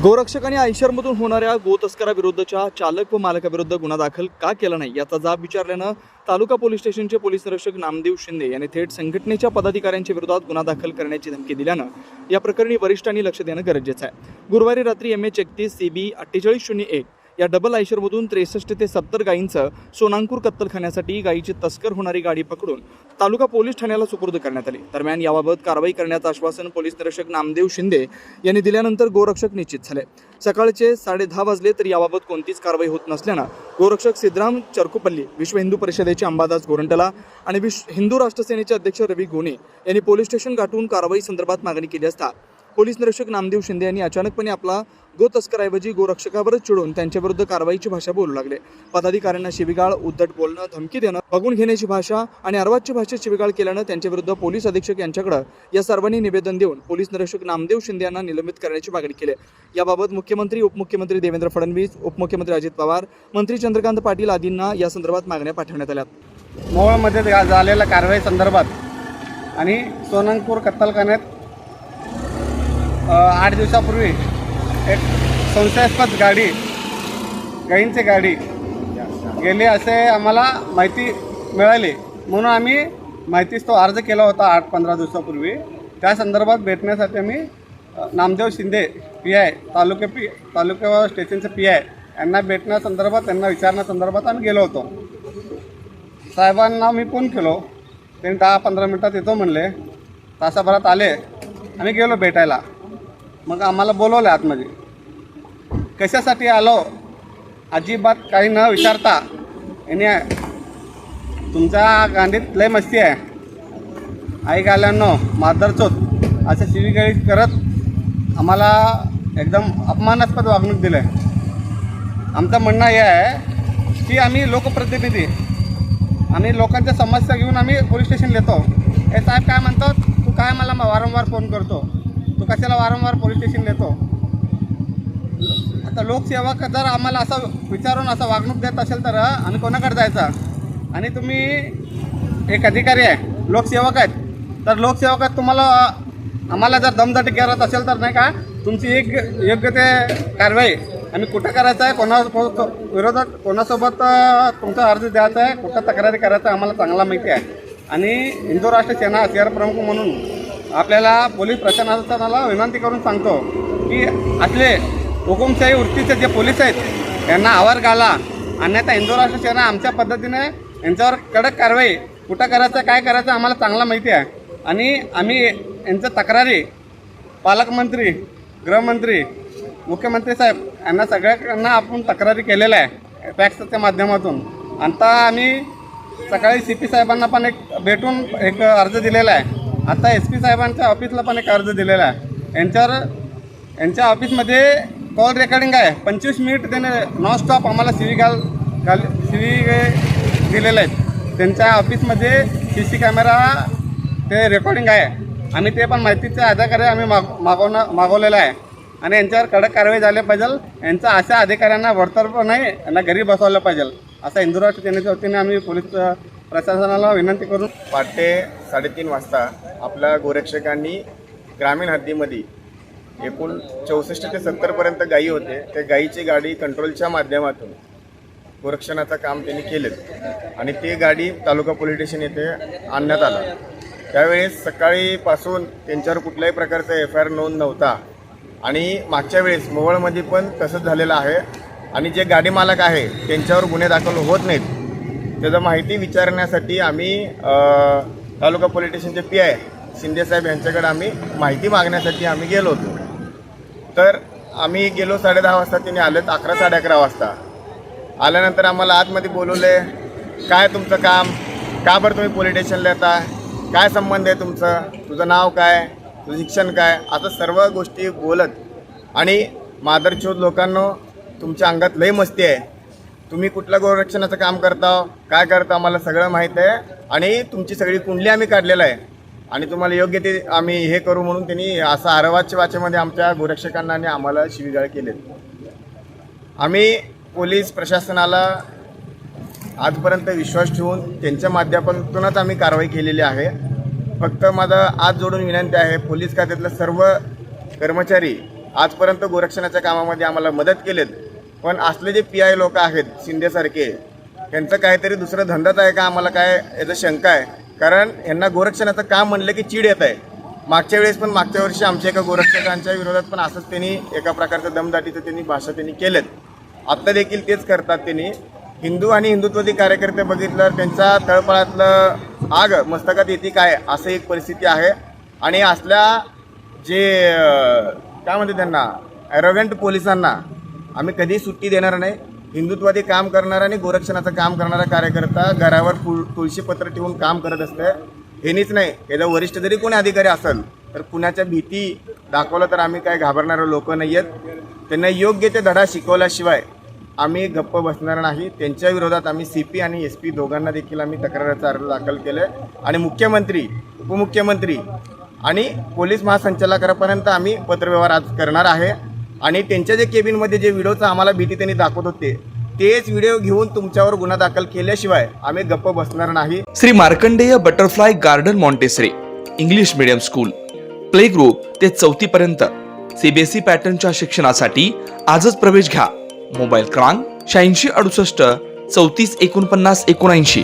गोरक्षक आणि आयशरमधून होणाऱ्या गोतस्कराविरुद्धच्या चालक व मालकाविरुद्ध गुन्हा दाखल का केला नाही याचा जाब विचारल्यानं तालुका पोलीस स्टेशनचे पोलीस निरीक्षक नामदेव शिंदे यांनी थेट संघटनेच्या पदाधिकाऱ्यांच्या विरोधात गुन्हा दाखल करण्याची धमकी दिल्यानं या प्रकरणी वरिष्ठांनी लक्ष देणं गरजेचं आहे। गुरुवारी रात्री MH31 CB 4801 या डबल आयशरमधून 63 ते 70 गायींचं सोनांकूर कत्तलखान्यासाठी गायीची तस्कर होणारी गाडी पकडून तालुका पोलीस ठाण्याला सुपूर्द करण्यात आली। दरम्यान याबाबत कारवाई करण्याचं आश्वासन पोलीस निरीक्षक नामदेव शिंदे यांनी दिल्यानंतर गोरक्षक निश्चित झाले। सकाळचे 10:30 वाजले तरी याबाबत कोणतीच कारवाई होत नसल्यानं गोरक्षक सिद्धराम चरकुपल्ली, विश्व हिंदू परिषदेचे अंबादास गोरंटला आणि हिंदू राष्ट्र सेनेचे अध्यक्ष रवी गोणे यांनी पोलीस स्टेशन गाठून कारवाई संदर्भात मागणी केली असता पोलीस निरीक्षक नामदेव शिंदे यांनी अचानकपणे आपला गोतस्कराऐवजी गोरक्षकावरच चिडून त्यांच्याविरुद्ध कारवाईची भाषा बोलू लागले। पदाधिकाऱ्यांना शिवीगाळ, उद्धट बोलणं, धमकी देणं, बघून घेण्याची भाषा आणि अर्वाच्य भाषेत शिवीगाळ केल्यानं त्यांच्याविरुद्ध पोलीस अधीक्षक यांच्याकडे या सर्वांनी निवेदन देऊन पोलीस निरीक्षक नामदेव शिंदे यांना निलंबित करण्याची मागणी केली। याबाबत मुख्यमंत्री, उपमुख्यमंत्री देवेंद्र फडणवीस, उपमुख्यमंत्री अजित पवार, मंत्री चंद्रकांत पाटील आदींना या संदर्भात मागण्या पाठवण्यात आल्या। मोहोळमध्ये झालेल्या कारवाई संदर्भात आणि सोनांकूर कत्तलखान्यात 8 दिवसापूर्वी एक संशयास्पद गायींची गाडी गेली असे आम्हाला माहिती मिळाली, म्हणून आम्ही माहितीच तो अर्ज केला होता 8-15 दिवसापूर्वी। त्या संदर्भात भेटण्यासाठी आम्ही नामदेव शिंदे PI तालुका स्टेशनचे PI यांना भेटण्यासंदर्भात, त्यांना विचारण्यासंदर्भात आम्ही गेलो होतो। साहेबांना मी फोन केलो, त्यांनी 10-15 मिनटात येतो म्हणले। तासाभरात आले, आम्ही गेलो भेटायला। मग आम्हाला बोलवलं आतमध्ये। कशासाठी आलो अजिबात काही न विचारता याने तुमच्या गांडीत लय मस्ती आहे, आई गाल्यांनो मादरचोत असे शिवीगाळी करत आम्हाला एकदम अपमानास्पद वागणूक दिलं आहे। आमचं म्हणणं हे आहे की आम्ही लोकप्रतिनिधी, आम्ही लोकांच्या समस्या घेऊन आम्ही पोलीस स्टेशन येतो। हे साहेब काय म्हणतात, तू काय मला वारंवार फोन करतो, तू कशाला वारंवार पोलीस स्टेशन येतो? आता लोकसेवक जर आम्हाला असं विचारून असं वागणूक देत असेल तर आम्ही कोणाकडे जायचा? आणि तुम्ही एक अधिकारी आहे, लोकसेवक आहेत, तर लोकसेवकात तुम्हाला आम्हाला जर दमदाटी करत असेल तर नाही का तुमची एक योग्य ते कारवाई आम्ही कुठं करायचं आहे, विरोधात कोणासोबत तुमचा अर्ज द्यायचा आहे, कुठं तक्रारी करायचं आहे आम्हाला चांगला माहिती आहे। आणि हिंदू राष्ट्र सेना शहर प्रमुख म्हणून आपल्याला पोलीस प्रशासनाला विनंती करून सांगतो की असले हुकुमशाही वृत्तीचे जे पोलीस आहेत यांना आवर घाला, अन्यथा हिंदू राष्ट्र सेना आमच्या पद्धतीने यांच्यावर कडक कारवाई कुठं करायचं, काय करायचं आम्हाला चांगला माहिती आहे। आणि आम्ही यांच्या तक्रारी पालकमंत्री, गृहमंत्री, मुख्यमंत्री साहेब यांना सगळ्यांना आपण तक्रारी केलेल्या आहे फॅक्सच्या माध्यमातून। आता आम्ही सकाळी CP साहेबांना पण एक भेटून एक अर्ज दिलेला आहे, आता SP साहेबांच्या ऑफिसला पण एक अर्ज दिलेला आहे। यांच्या ऑफिसमध्ये कॉल रेकॉर्डिंग आहे, 25 मिनिट त्याने नॉनस्टॉप आम्हाला शिवी दिलेलं आहेत। त्यांच्या ऑफिसमध्ये CC कॅमेरा ते रेकॉर्डिंग आहे आणि ते पण माहितीचे अधिकारी आम्ही मागवलेलं आहे। आणि यांच्यावर कडक कारवाई झाली पाहिजे, यांच्या अशा अधिकाऱ्यांना बडतर्फ नाही, यांना घरी बसवलं पाहिजे असं हिंदू राष्ट्र सेनेच्या वतीने आम्ही पोलीस प्रशासनाला विनंती करून पहाटे 3:30 वाजता आपल्या गोरक्षकांनी ग्रामीण हद्दीमध्ये एकूण 64 ते 70पर्यंत गायी होते, त्या गायीची गाडी कंट्रोलच्या माध्यमातून गोरक्षणाचं काम त्यांनी केलं आणि ती गाडी तालुका पोलीस स्टेशन येथे आणण्यात आलं। त्यावेळेस सकाळीपासून त्यांच्यावर कुठल्याही प्रकारचा FIR नोंद नव्हता आणि मागच्या वेळेस मोहोळमध्ये पण तसंच झालेलं आहे आणि जे गाडी मालक आहे त्यांच्यावर गुन्हे दाखल होत नाहीत, त्याचं माहिती विचारण्यासाठी आम्ही तालुका पोलीस स्टेशनचे PI शिंदे साहेब यांच्याकडे आम्ही माहिती मागण्यासाठी आम्ही गेलो होतो। तर आम्ही गेलो 10:30 वाजता, त्यांनी आलेत 11-11:30 वाजता। आल्यानंतर आम्हाला आतमध्ये बोलवले, काय तुमचं काम, का बरं तुम्ही पोलीस स्टेशनला येता, काय संबंध आहे तुमचं, तुझं नाव काय, तुझं शिक्षण काय, असं सर्व गोष्टी बोलत आणि मादरचोद लोकांनो तुमच्या अंगात लई मस्ती आहे, तुम्ही कुठल्या गोरक्षणाचं काम करता, काय करता आम्हाला सगळं माहीत आहे आणि तुमची सगळी कुंडली आम्ही काढलेलं आहे आणि तुम्हाला योग्य ते आम्ही हे करू म्हणून त्यांनी असं अर्वाच्य भाषेमध्ये आमच्या गोरक्षकांना आणि आम्हाला शिवीगाळ केले। आम्ही पोलीस प्रशासनाला आजपर्यंत विश्वास ठेवून त्यांच्या माध्यमातूनच आम्ही कारवाई केलेली आहे। फक्त माझं हात जोडून विनंती आहे, पोलीस खात्यातले सर्व कर्मचारी आजपर्यंत गोरक्षणाच्या कामामध्ये आम्हाला मदत केलेत. पण असले जे PI लोक आहेत शिंदेसारखे, यांचं काहीतरी दुसरं धंदाच आहे का आम्हाला काय याचं शंका आहे. कारण यांना गोरक्षणाचं काम म्हणलं की चीड येत आहे. मागच्या वर्षी आमच्या एका गोरक्षकांच्या विरोधात पण असंच त्यांनी एका प्रकारचं दमदाटीचं त्यांनी भाषा त्यांनी केलेत. आत्ता देखील तेच करतात. त्यांनी हिंदू आणि हिंदुत्ववादी कार्यकर्ते बघितलं त्यांच्या तळपळातलं आग मस्तकात येते काय असं एक परिस्थिती आहे. आणि असल्या जे काय म्हणते त्यांना ॲरोगंट पोलिसांना आम्ही कधी सुट्टी देणार नाही. हिंदुत्वादी काम करणारा आणि गोरक्षणाचं काम करणारा कार्यकर्ता घरावर तुळशीपत्र ठेवून काम करत असतं. हेनीच नाही, याचा वरिष्ठ जरी कोणी अधिकारी असेल तर कुणाच्या भीती दाखवलं तर आम्ही काय घाबरणारे लोक नाही आहेत. त्यांना योग्य ते धडा शिकवल्याशिवाय आम्ही गप्प बसणार नाही. त्यांच्या विरोधात आम्ही CP आणि SP दोघांना देखील आम्ही तक्रारीचा अर्ज दाखल केलं आहे. आणि मुख्यमंत्री, उपमुख्यमंत्री आणि पोलीस महासंचालकांपर्यंत आम्ही पत्रव्यवहार आज करणार आहे. आणि त्यांच्या जे केबिनमध्ये जे व्हिडिओचा आम्हाला भीती त्यांनी दाखवत होते तेच व्हिडिओ घेऊन तुमच्यावर गुन्हा दाखल केल्याशिवाय आम्ही गप्प बसणार नाही. Shri Markandey butterfly garden Montessori English medium school play group ते 4थी पर्यंत CBSE पॅटर्नच्या शिक्षणासाठी आजच प्रवेश घ्या. मोबाईल क्रमांक 8668 34 49 79.